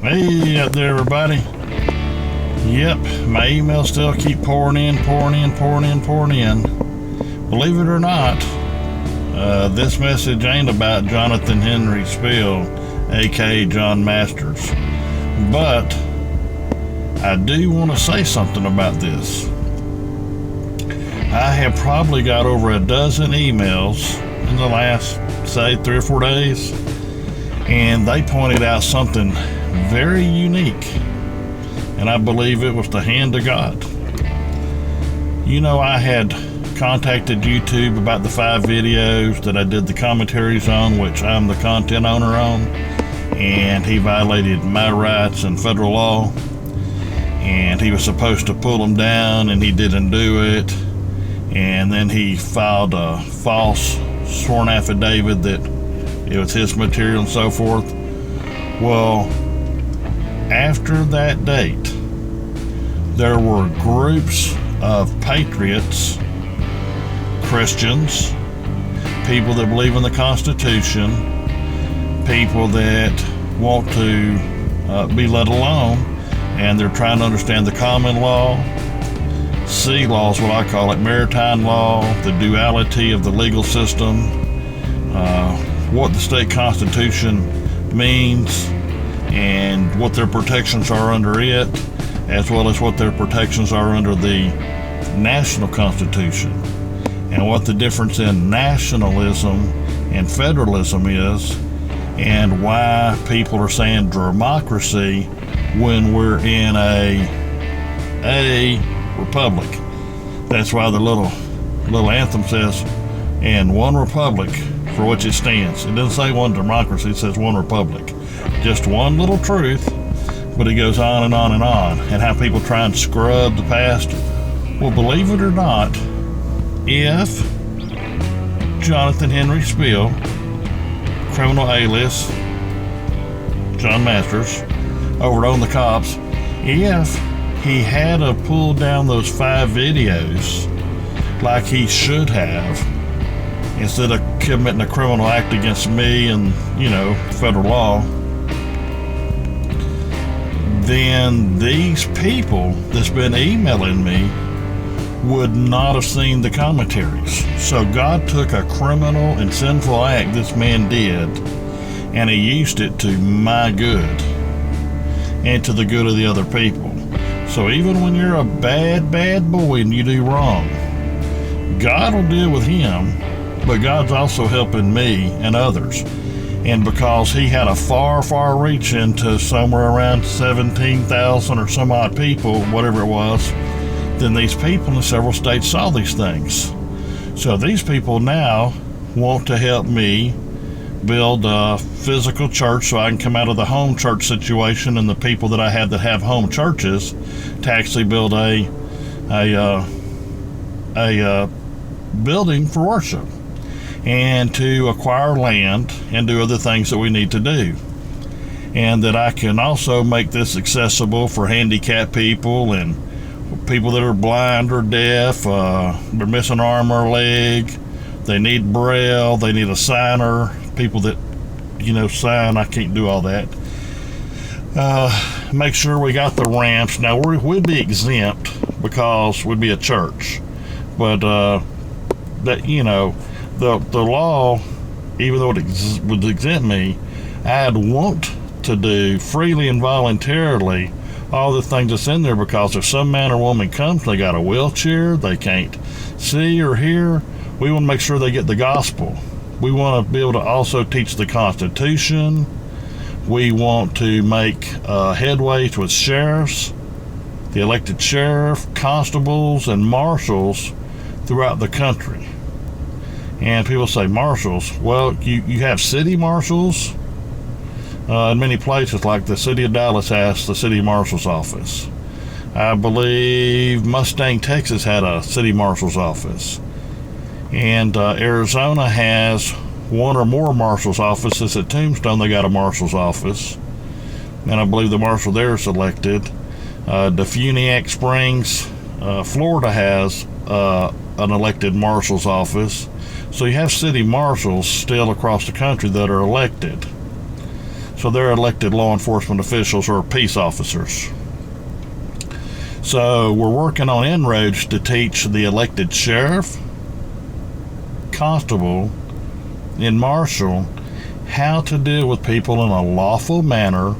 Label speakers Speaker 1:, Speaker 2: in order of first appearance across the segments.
Speaker 1: Hey out there, everybody. Yep, my emails still keep pouring in. Believe it or not, this message ain't about Johnathan Henry Speil, aka John Masters. But I do want to say something about this. I have probably got over a dozen emails in the last, say, 3 or 4 days, and they pointed out something very unique, and I believe it was the hand of God. You know, I had contacted YouTube about the 5 videos that I did the commentaries on, which I'm the content owner on, and he violated my rights and federal law, and he was supposed to pull them down, and he didn't do it, and then he filed a false sworn affidavit that it was his material and so forth. Well, after that date, there were groups of patriots, Christians, people that believe in the Constitution, people that want to be let alone, and they're trying to understand the common law, sea law is what I call it, maritime law, the duality of the legal system, what the state constitution means, and what their protections are under it, as well as what their protections are under the national constitution, and what the difference in nationalism and federalism is, and why people are saying democracy when we're in a republic. That's why the little anthem says, "And one republic for which it stands." It doesn't say one democracy, it says one republic. Just one little truth, but it goes on and on and on. And how people try and scrub the past. Well, believe it or not, if Johnathan Henry Speil, criminal alias John Masters, over on the cops, if he had to pull down those 5 videos like he should have, instead of committing a criminal act against me and, federal law, then these people that's been emailing me would not have seen the commentaries. So God took a criminal and sinful act this man did, and he used it to my good and to the good of the other people. So even when you're a bad boy and you do wrong, God will deal with him, but God's also helping me and others. And because he had a far reach into somewhere around 17,000 or some odd people, whatever it was, then these people in several states saw these things. So these people now want to help me build a physical church so I can come out of the home church situation and the people that I have that have home churches to actually build a building for worship, and to acquire land and do other things that we need to do. And that I can also make this accessible for handicapped people and people that are blind or deaf, they're missing an arm or a leg, they need braille, they need a signer, people that, sign, I can't do all that. Make sure we got the ramps. Now, we'd be exempt because we'd be a church. But, the law, even though it would exempt me, I'd want to do freely and voluntarily all the things that's in there, because if some man or woman comes, they got a wheelchair, they can't see or hear, we want to make sure they get the gospel. We want to be able to also teach the Constitution. We want to make headways with sheriffs, the elected sheriff, constables, and marshals throughout the country. And people say marshals. Well, you have city marshals in many places, like the city of Dallas has the city marshal's office. I believe Mustang, Texas had a city marshal's office. And Arizona has one or more marshal's offices. At Tombstone, they got a marshal's office. And I believe the marshal there is elected. DeFuniak Springs, Florida has an elected marshal's office. So you have city marshals still across the country that are elected. So they're elected law enforcement officials or peace officers. So we're working on inroads to teach the elected sheriff, constable, and marshal how to deal with people in a lawful manner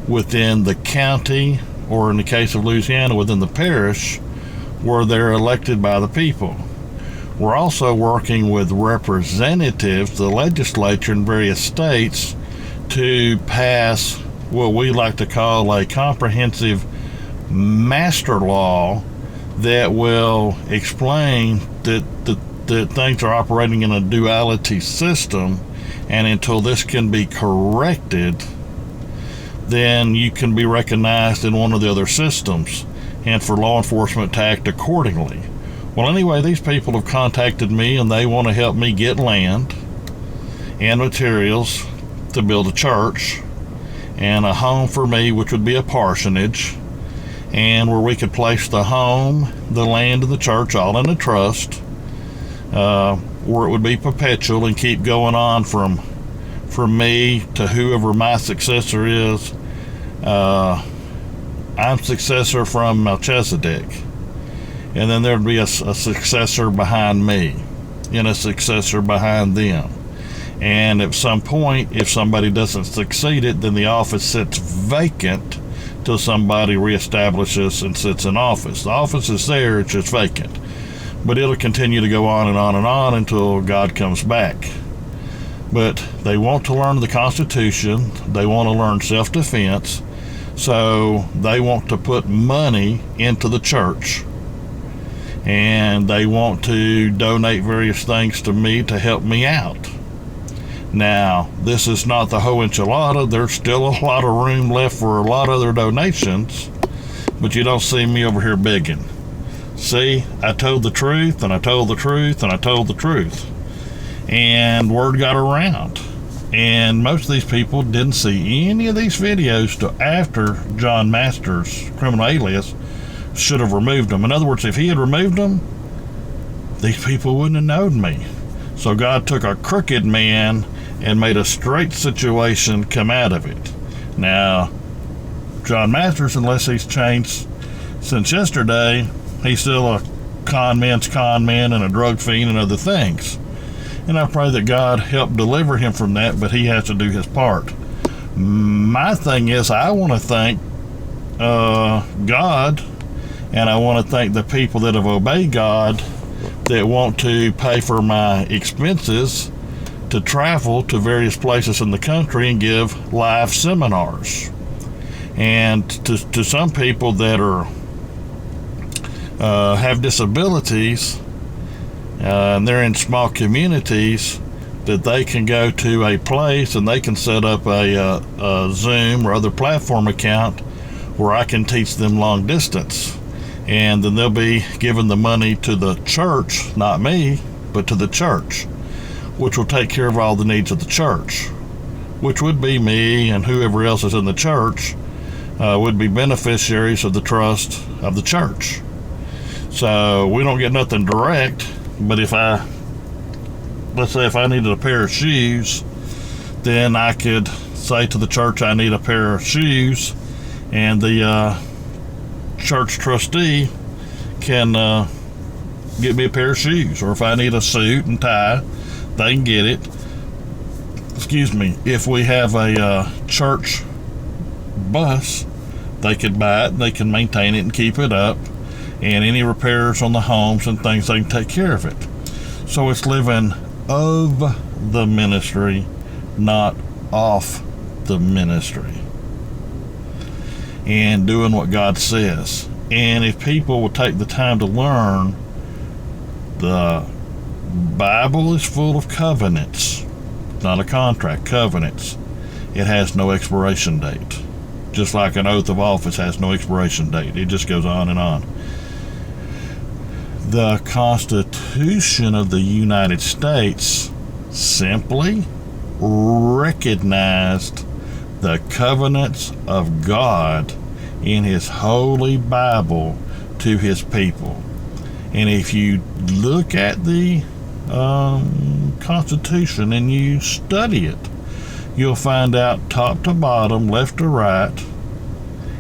Speaker 1: within the county, or in the case of Louisiana, within the parish where they're elected by the people. We're also working with representatives, the legislature in various states, to pass what we like to call a comprehensive master law that will explain that things are operating in a duality system, and until this can be corrected, then you can be recognized in one of the other systems, and for law enforcement to act accordingly. Well, anyway, these people have contacted me, and they want to help me get land and materials to build a church and a home for me, which would be a parsonage, and where we could place the home, the land, and the church all in a trust, where it would be perpetual and keep going on from me to whoever my successor is. I'm successor from Melchizedek, and then there'd be a successor behind me and a successor behind them. And at some point, if somebody doesn't succeed it, then the office sits vacant till somebody reestablishes and sits in office. The office is there, it's just vacant. But it'll continue to go on and on and on until God comes back. But they want to learn the Constitution, they want to learn self-defense, so they want to put money into the church. And they want to donate various things to me to help me out. Now, this is not the whole enchilada. There's still a lot of room left for a lot of other donations, but you don't see me over here begging. See, I told the truth, and I told the truth, and I told the truth. And word got around. And most of these people didn't see any of these videos till after John Masters' criminal alias should have removed them. In other words, if he had removed them, these people wouldn't have known me. So God took a crooked man and made a straight situation come out of it. Now, John Masters, unless he's changed since yesterday, he's still a con man and a drug fiend and other things. And I pray that God help deliver him from that, but he has to do his part. My thing is, I want to thank God, and I want to thank the people that have obeyed God, that want to pay for my expenses to travel to various places in the country and give live seminars. And to some people that are have disabilities, and they're in small communities, that they can go to a place and they can set up a Zoom or other platform account where I can teach them long distance. And then they'll be giving the money to the church, not me, but to the church, which will take care of all the needs of the church, which would be me and whoever else is in the church would be beneficiaries of the trust of the church. So we don't get nothing direct, but let's say if I needed a pair of shoes, then I could say to the church I need a pair of shoes, and the church trustee can get me a pair of shoes. Or if I need a suit and tie, they can get it. Excuse me. If we have a church bus, they could buy it, they can maintain it and keep it up, and any repairs on the homes and things, they can take care of it. So it's living of the ministry, not off the ministry, and doing what God says. And if people will take the time to learn, the Bible is full of covenants, not a contract, covenants. It has no expiration date. Just like an oath of office has no expiration date. It just goes on and on. The Constitution of the United States simply recognized the covenants of God in His holy Bible to His people. And if you look at the Constitution and you study it, you'll find out top to bottom, left to right,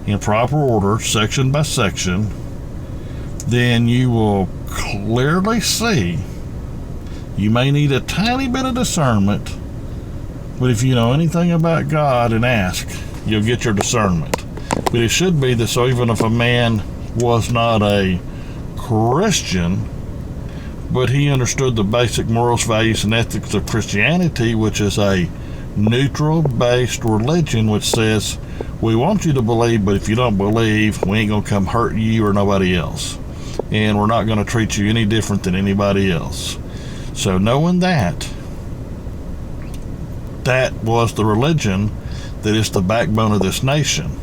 Speaker 1: in proper order, section by section. Then you will clearly see. You may need a tiny bit of discernment, but if you know anything about God and ask, you'll get your discernment. But it should be that so even if a man was not a Christian, but he understood the basic morals, values, and ethics of Christianity, which is a neutral-based religion which says, we want you to believe, but if you don't believe, we ain't going to come hurt you or nobody else. And we're not going to treat you any different than anybody else. So knowing that was the religion that is the backbone of this nation.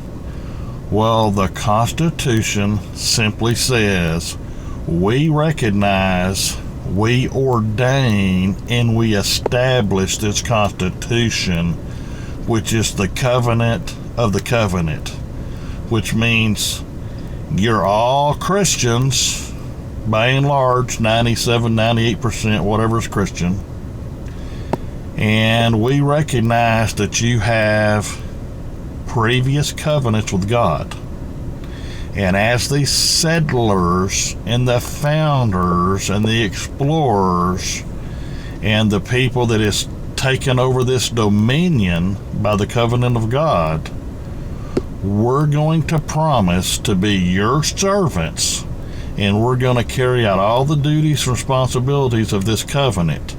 Speaker 1: Well, the Constitution simply says, we recognize, we ordain, and we establish this Constitution, which is the covenant of the covenant, which means you're all Christians, by and large, 97, 98%, whatever is Christian, and we recognize that you have previous covenants with God. And as the settlers and the founders and the explorers and the people that is taken over this dominion by the covenant of God, we're going to promise to be your servants, and we're going to carry out all the duties and responsibilities of this covenant.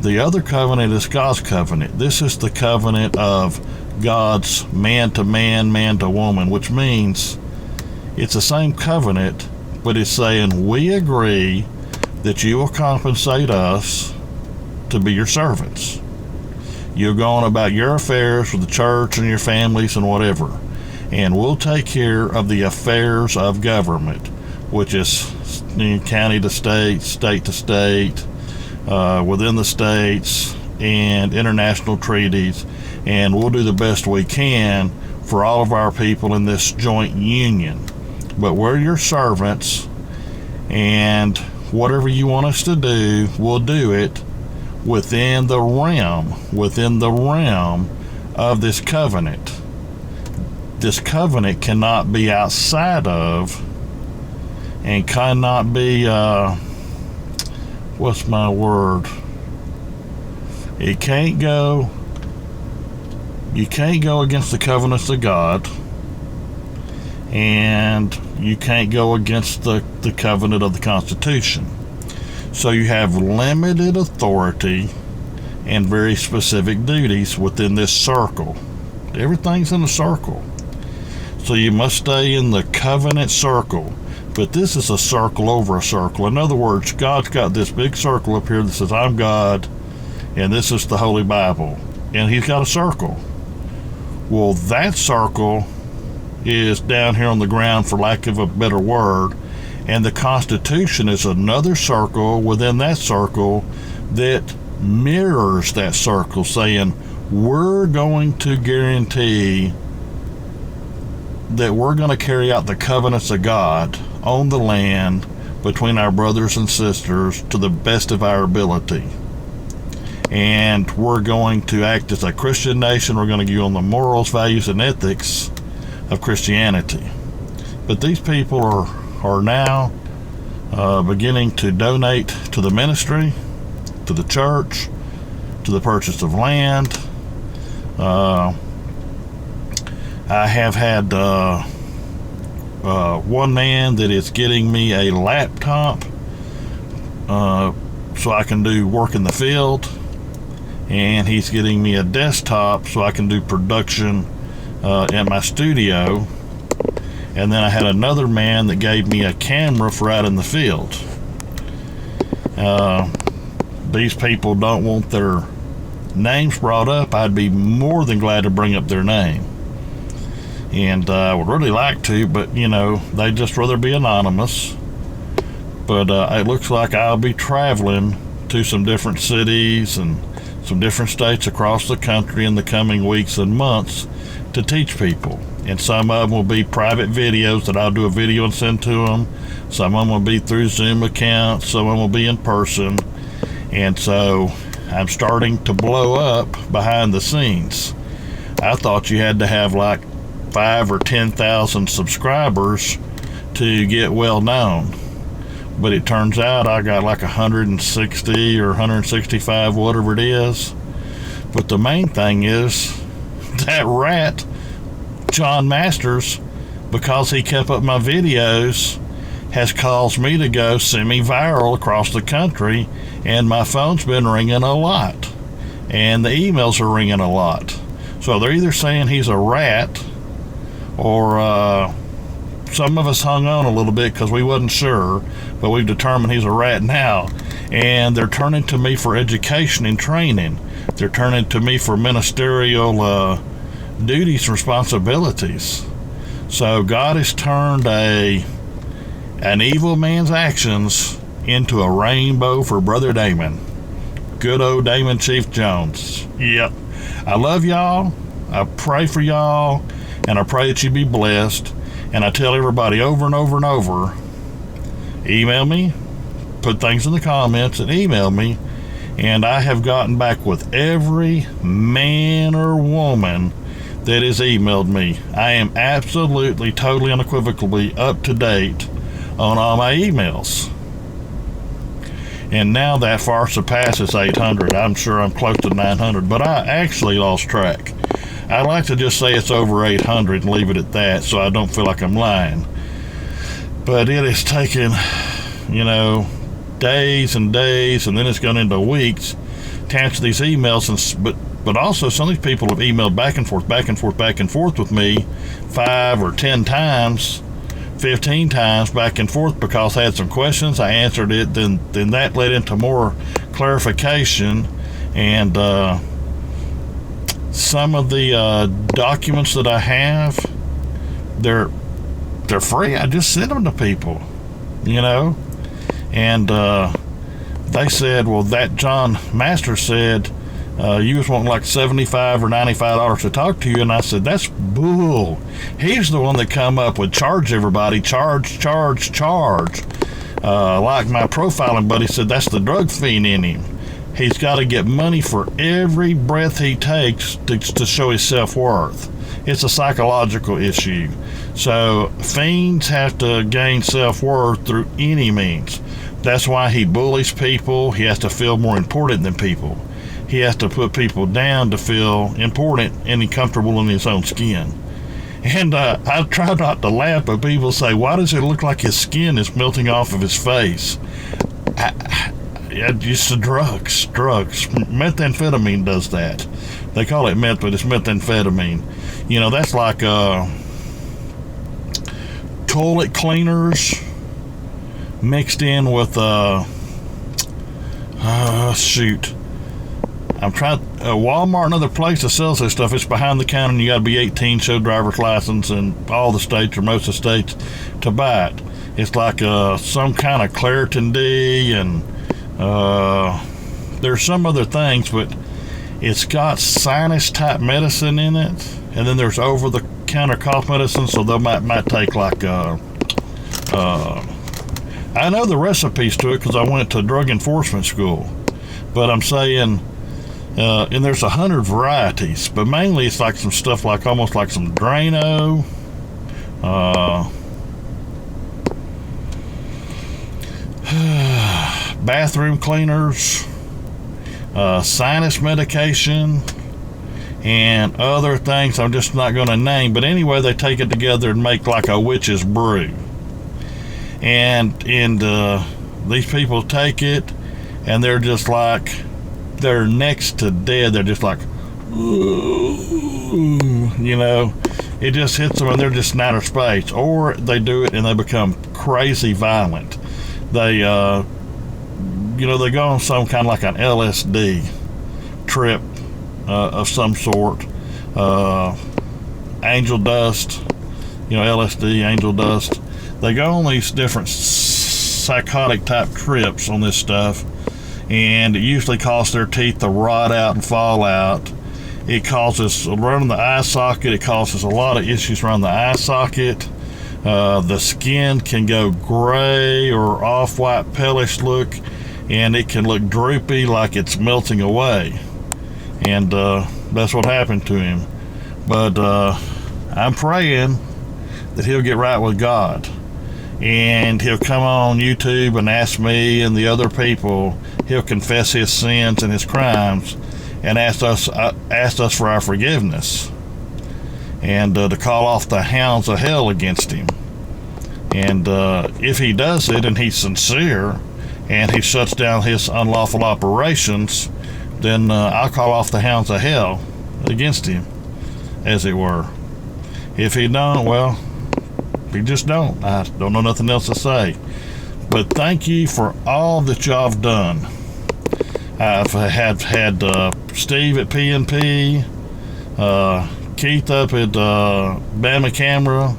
Speaker 1: The other covenant is God's covenant. This is the covenant of God's man to man, man to woman, which means it's the same covenant, but it's saying we agree that you will compensate us to be your servants. You're going about your affairs with the church and your families and whatever, and we'll take care of the affairs of government, which is county to state, state to state, within the states, and international treaties, and we'll do the best we can for all of our people in this joint union. But we're your servants, and whatever you want us to do, we'll do it within the realm of this covenant. This covenant cannot be outside of, and cannot be, what's my word? It can't go, you can't go against the covenants of God, and you can't go against the covenant of the Constitution. So you have limited authority and very specific duties within this circle. Everything's in a circle. So you must stay in the covenant circle. But this is a circle over a circle. In other words, God's got this big circle up here that says, I'm God, and this is the Holy Bible. And he's got a circle. Well, that circle is down here on the ground, for lack of a better word, and the Constitution is another circle within that circle that mirrors that circle, saying, we're going to guarantee that we're going to carry out the covenants of God on the land between our brothers and sisters to the best of our ability. And we're going to act as a Christian nation. We're going to give on the morals, values, and ethics of Christianity. But these people are now beginning to donate to the ministry, to the church, to the purchase of land. I have had one man that is getting me a laptop so I can do work in the field, and he's getting me a desktop so I can do production in my studio. And then I had another man that gave me a camera for out in the field. These people don't want their names brought up. I'd be more than glad to bring up their name. And I would really like to, but, they'd just rather be anonymous. But it looks like I'll be traveling to some different cities and some different states across the country in the coming weeks and months to teach people. And some of them will be private videos that I'll do a video and send to them. Some of them will be through Zoom accounts. Some of them will be in person. And so I'm starting to blow up behind the scenes. I thought you had to have like 5 or 10,000 subscribers to get well known. But it turns out I got like 160 or 165, whatever it is. But the main thing is that rat, John Masters, because he kept up my videos, has caused me to go semi-viral across the country, and my phone's been ringing a lot, and the emails are ringing a lot. So they're either saying he's a rat, or some of us hung on a little bit because we wasn't sure, but we've determined he's a rat now. And they're turning to me for education and training. They're turning to me for ministerial duties and responsibilities. So God has turned an evil man's actions into a rainbow for Brother Damon. Good old Damon Chief Jones. Yep. I love y'all. I pray for y'all. And I pray that you be blessed. And I tell everybody over and over and over, email me, put things in the comments and email me. And I have gotten back with every man or woman that has emailed me. I am absolutely, totally, unequivocally up to date on all my emails. And now that far surpasses 800. I'm sure I'm close to 900, but I actually lost track. I like to just say it's over 800 and leave it at that so I don't feel like I'm lying. But it has taken, days and days, and then it's gone into weeks to answer these emails. But also some of these people have emailed back and forth with me 5 or 10 times, 15 times back and forth because I had some questions. I answered it, then that led into more clarification, and some of the documents that I have, they're free. I just send them to people, and they said, well, that John Masters said you was wanting like $75 or $95 to talk to you, and I said, that's bull. He's the one that come up with charge everybody, charge. Like my profiling buddy said, that's the drug fiend in him. He's got to get money for every breath he takes to show his self-worth. It's a psychological issue. So fiends have to gain self-worth through any means. That's why he bullies people. He has to feel more important than people. He has to put people down to feel important and comfortable in his own skin. And I try not to laugh, but people say, why does it look like his skin is melting off of his face? It's the drugs. Methamphetamine does that. They call it meth, but it's methamphetamine. That's like toilet cleaners mixed in with I'm trying Walmart and other places that sells this stuff. It's behind the counter, and you got to be 18, show driver's license in all the states or most of the states to buy it. It's like some kind of Claritin D, and there's some other things, but it's got sinus type medicine in it, and then there's over the counter cough medicine, so they might take like I know the recipes to it because I went to drug enforcement school, but I'm saying and there's 100 varieties, but mainly it's like some stuff like almost like some Drano, bathroom cleaners, sinus medication, and other things I'm just not going to name. But anyway, they take it together and make like a witch's brew. And these people take it, and they're just like, they're next to dead. They're just like, it just hits them, and they're just in outer space. Or they do it and they become crazy violent. They they go on some kind of like an LSD trip of some sort. Angel dust, LSD, angel dust. They go on these different psychotic type trips on this stuff, and it usually causes their teeth to rot out and fall out. It causes around the eye socket. It causes a lot of issues around the eye socket. The skin can go gray or off-white, palish look, and it can look droopy like it's melting away. And that's what happened to him. But I'm praying that he'll get right with God, and he'll come on YouTube and ask me and the other people. He'll confess his sins and his crimes, and ask us for our forgiveness, and to call off the hounds of hell against him. And if he does it and he's sincere and he shuts down his unlawful operations, then I'll call off the hounds of hell against him, as it were. If he don't, well, he just don't. I don't know nothing else to say. But thank you for all that y'all have done. I've had Steve at PNP, Keith up at Bama Camera,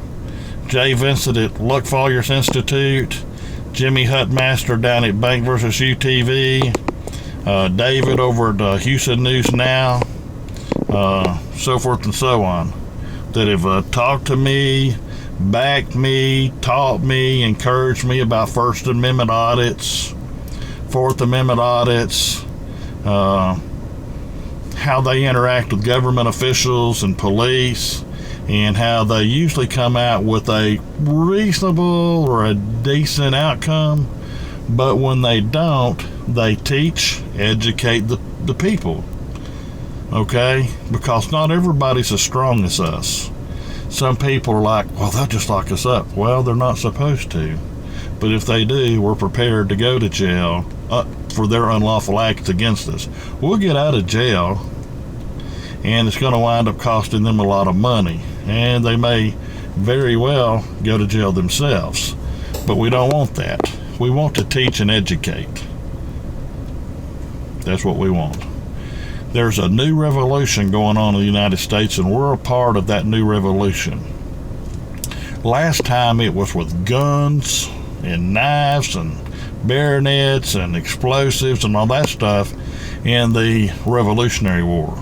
Speaker 1: Jay Vincent at Luck Fawyers Institute, Jimmy Hutmaster down at Bank vs. UTV, David over at Houston News Now, so forth and so on, that have talked to me, backed me, taught me, encouraged me about First Amendment audits, Fourth Amendment audits, how they interact with government officials and police, and how they usually come out with a reasonable or a decent outcome, but when they don't, they teach, educate the people. Okay? Because not everybody's as strong as us. Some people are like, well, they'll just lock us up. Well, they're not supposed to. But if they do, we're prepared to go to jail for their unlawful acts against us. We'll get out of jail, and it's going to wind up costing them a lot of money. And they may very well go to jail themselves. But we don't want that. We want to teach and educate. That's what we want. There's a new revolution going on in the United States, and we're a part of that new revolution. Last time it was with guns and knives and bayonets and explosives and all that stuff in the Revolutionary War.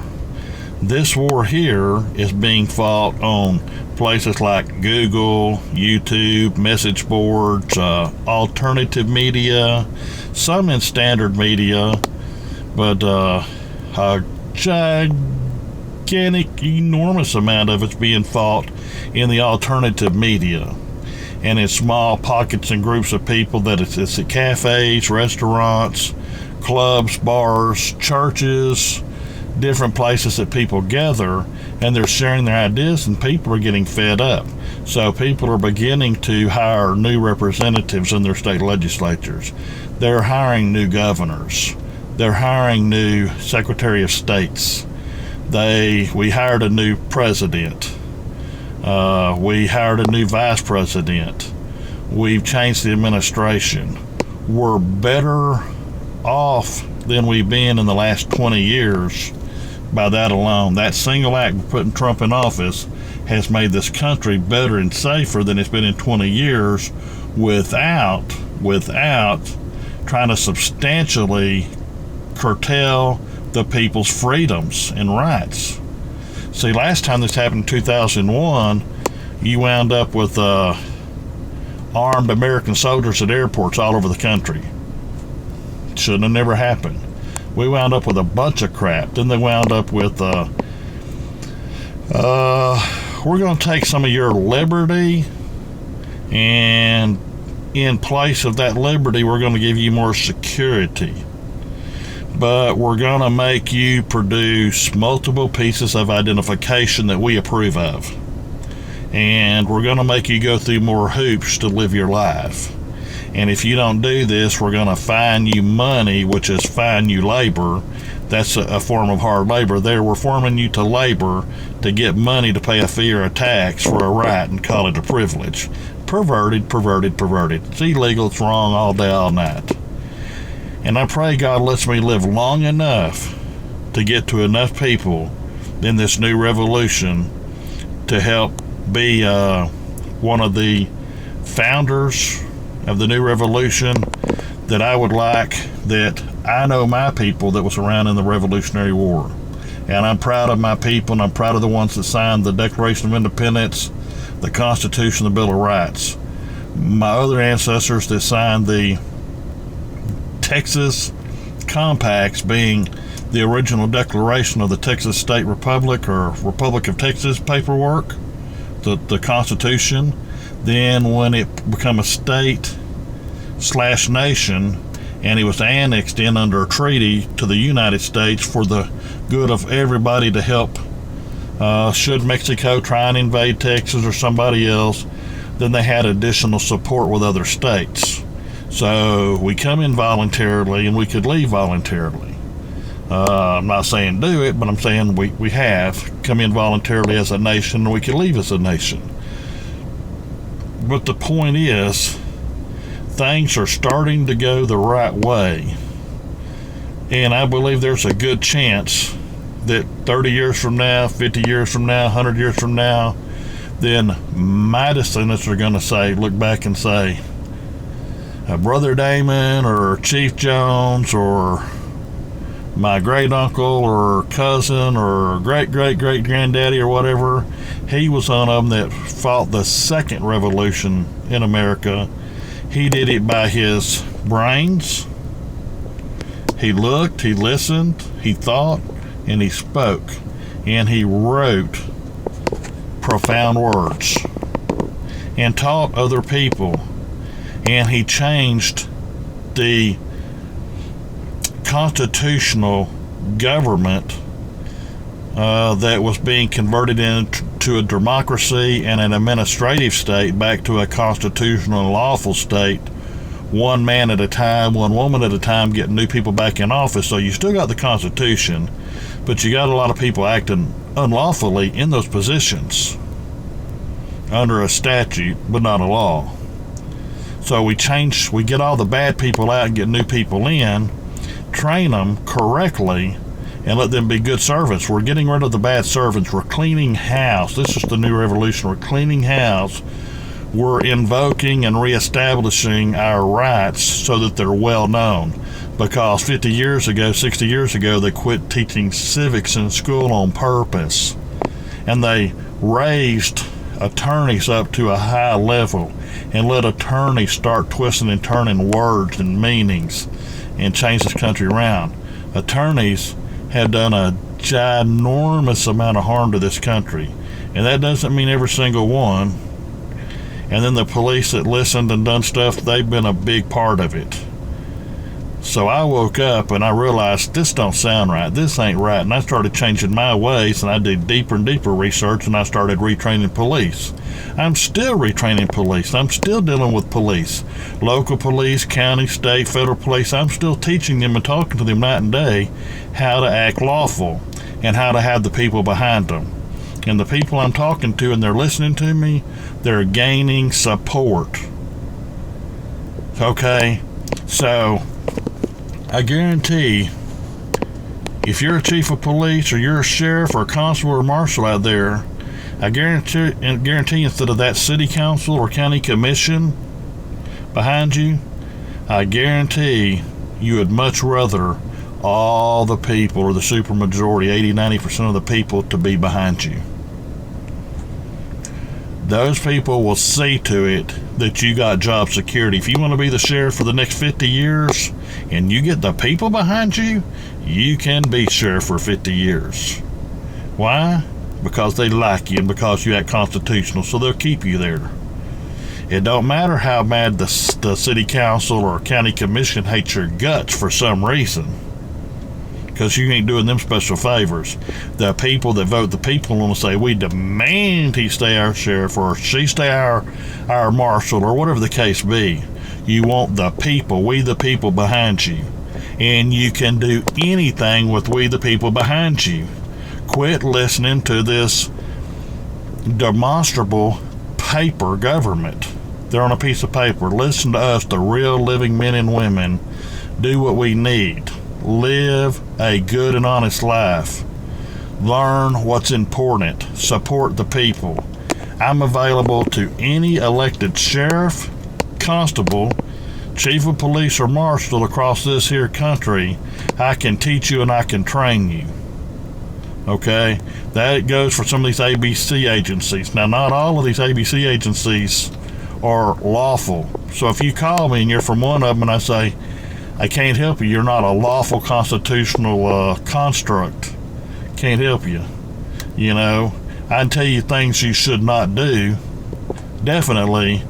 Speaker 1: This war here is being fought on places like Google, YouTube, message boards, alternative media, some in standard media, but a gigantic, enormous amount of it's being fought in the alternative media, and in small pockets and groups of people. That it's at cafes, restaurants, clubs, bars, churches, different places that people gather, and they're sharing their ideas, and people are getting fed up. So people are beginning to hire new representatives in their state legislatures. They're hiring new governors. They're hiring new Secretary of States. We hired a new president. We hired a new vice president. We've changed the administration. We're better off than we've been in the last 20 years by that alone. That single act of putting Trump in office has made this country better and safer than it's been in 20 years without trying to substantially curtail the people's freedoms and rights. See, last time this happened in 2001, you wound up with armed American soldiers at airports all over the country. Shouldn't have never happened. We wound up with a bunch of crap. Then they wound up with we're going to take some of your liberty, and in place of that liberty, we're going to give you more security. But we're going to make you produce multiple pieces of identification that we approve of. And we're going to make you go through more hoops to live your life. And if you don't do this, we're going to fine you money, which is fine you labor. That's a form of hard labor there. We're forming you to labor to get money to pay a fee or a tax for a right and call it a privilege. Perverted. It's illegal, it's wrong all day, all night. And I pray God lets me live long enough to get to enough people in this new revolution to help be one of the founders of the new revolution, that I would like that I know my people that was around in the Revolutionary War. And I'm proud of my people, and I'm proud of the ones that signed the Declaration of Independence, the Constitution, the Bill of Rights. My other ancestors that signed the Texas compacts, being the original declaration of the Texas State Republic or Republic of Texas paperwork, the Constitution. Then when it became a state/nation, and it was annexed in under a treaty to the United States for the good of everybody to help, should Mexico try and invade Texas or somebody else, then they had additional support with other states. So we come in voluntarily and we could leave voluntarily. I'm not saying do it, but I'm saying we have come in voluntarily as a nation, and we can leave as a nation. But the point is, things are starting to go the right way. And I believe there's a good chance that 30 years from now, 50 years from now, 100 years from now, then my descendants are going to say, look back and say, Brother Damon or Chief Jones or my great uncle or cousin or great granddaddy or whatever, he was one of them that fought the second revolution in America. He did it by his brains. He looked, he listened, he thought, and he spoke. And he wrote profound words and taught other people. And he changed the constitutional government that was being converted into a democracy and an administrative state back to a constitutional and lawful state, one man at a time, one woman at a time, getting new people back in office. So you still got the Constitution, but you got a lot of people acting unlawfully in those positions under a statute, but not a law. So we get all the bad people out and get new people in, train them correctly, and let them be good servants. We're getting rid of the bad servants. We're cleaning house. This is the new revolution. We're cleaning house. We're invoking and reestablishing our rights so that they're well known. Because 50 years ago, 60 years ago, they quit teaching civics in school on purpose. And they raised attorneys up to a high level and let attorneys start twisting and turning words and meanings and change this country around. Attorneys have done a ginormous amount of harm to this country, and that doesn't mean every single one. And then the police that listened and done stuff, they've been a big part of it. So I woke up and I realized this don't sound right. This ain't right. And I started changing my ways, and I did deeper and deeper research, and I started retraining police. I'm still retraining police. I'm still dealing with police. Local police, county, state, federal police. I'm still teaching them and talking to them night and day how to act lawful and how to have the people behind them. And the people I'm talking to and they're listening to me, they're gaining support. Okay? So I guarantee if you're a chief of police or you're a sheriff or a constable or marshal out there, I guarantee instead of that city council or county commission behind you, I guarantee you would much rather all the people, or the supermajority, 80-90% of the people, to be behind you. Those people will see to it that you got job security. If you want to be the sheriff for the next 50 years and you get the people behind you, you can be sheriff for 50 years. Why? Because they like you and because you act constitutional, so they'll keep you there. It don't matter how bad the city council or county commission hates your guts for some reason, because you ain't doing them special favors. The people that vote the people want to say, we demand he stay our sheriff or she stay our marshal or whatever the case be. You want the people, we the people behind you. And you can do anything with we the people behind you. Quit listening to this demonstrable paper government. They're on a piece of paper. Listen to us, the real living men and women. Do what we need. Live a good and honest life. Learn what's important. Support the people. I'm available to any elected sheriff, constable, chief of police, or marshal across this here country. I can teach you and I can train you. Okay? That goes for some of these ABC agencies. Now, not all of these ABC agencies are lawful. So if you call me and you're from one of them and I say, I can't help you. You're not a lawful constitutional construct. Can't help you. You know, I can tell you things you should not do, definitely,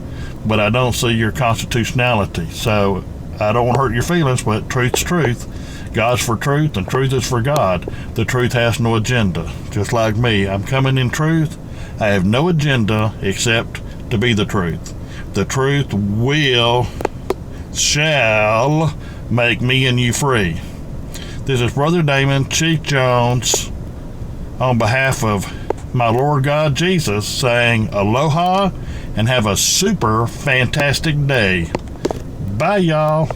Speaker 1: but I don't see your constitutionality. So I don't want to hurt your feelings, but truth's truth. God's for truth, and truth is for God. The truth has no agenda. Just like me, I'm coming in truth. I have no agenda except to be the truth. The truth shall make me and you free. This is Brother Damon, Chief Jones, on behalf of my Lord God Jesus, saying aloha and have a super fantastic day. Bye, y'all.